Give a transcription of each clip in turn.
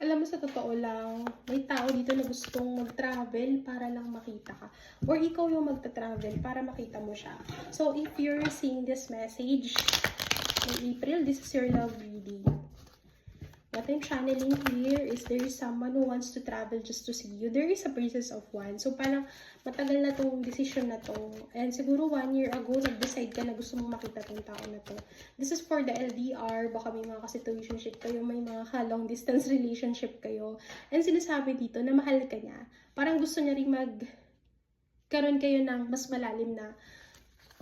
Alam mo, sa totoo lang, may tao dito na gustong mag-travel para lang makita ka. Or ikaw yung magta-travel para makita mo siya. So, if you're seeing this message, in April, this is your love reading. What I'm channeling here is there is someone who wants to travel just to see you. There is a Princess of Wands. So, parang matagal na tong decision na to. And siguro 1 year ago, nag-decide ka na gusto mo makita tong tao na to. This is for the LDR. Baka may mga ka-situationship kayo, may mga long distance relationship kayo. And sinasabi dito na mahal ka niya. Parang gusto niya rin karon kayo ng mas malalim na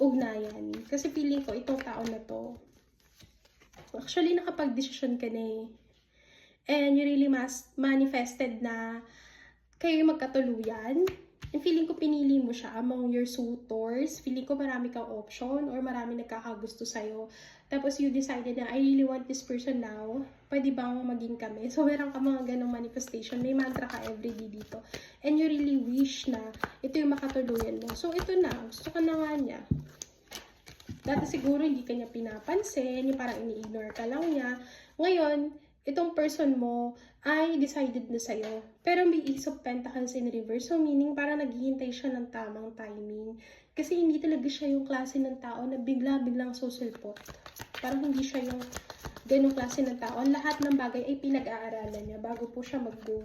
ugnayan. Kasi feeling ko, itong tao na to, actually, nakapag-desisyon ka na eh. And you really manifested na kayo yung magkatuluyan. And feeling ko pinili mo siya among your suitors. Feeling ko marami kang option or marami nagkakagusto sa'yo. Tapos you decided na, I really want this person now. Pwede bang maging kami? So meron ka mga ganong manifestation. May mantra ka everyday dito. And you really wish na ito yung makatuluyan mo. So ito na. Gusto ka na nga niya. Dati siguro hindi ka niya pinapansin. Yung parang ini-ignore ka lang niya. Ngayon, itong person mo ay decided na sa'yo. Pero may Ace of Pentacles in reverse. So, meaning parang naghihintay siya ng tamang timing. Kasi hindi talaga siya yung klase ng tao na bigla-biglang susulpot. Parang hindi siya yung ganong klase ng tao. Lahat ng bagay ay pinag-aaralan niya bago po siya mag-go.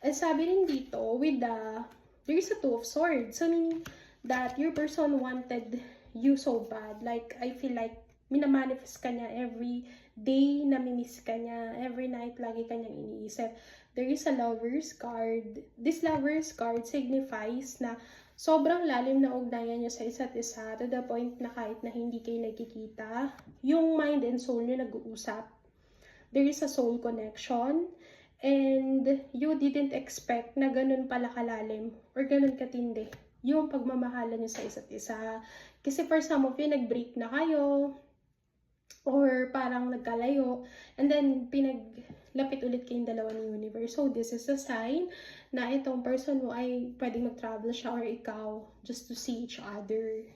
At sabi rin dito, with there is a Two of Swords. So, meaning that your person wanted you so bad. Like, I feel like minamanifest ka niya every day, namimiss ka niya, every night, lagi ka niyang iniisip. There is a Lover's card. This Lover's card signifies na sobrang lalim na ugnayan niyo sa isa't isa to the point na kahit na hindi kayo nagkikita, yung mind and soul niyo nag-uusap. There is a soul connection and you didn't expect na ganun pala kalalim or ganun katindi yung pagmamahalan niyo sa isa't isa. Kasi for some of you, nag-break na kayo, or parang nagkalayo, and then pinaglapit ulit kayong dalawa ni universe. So, this is a sign na itong person mo ay pwedeng mag-travel siya or ikaw just to see each other.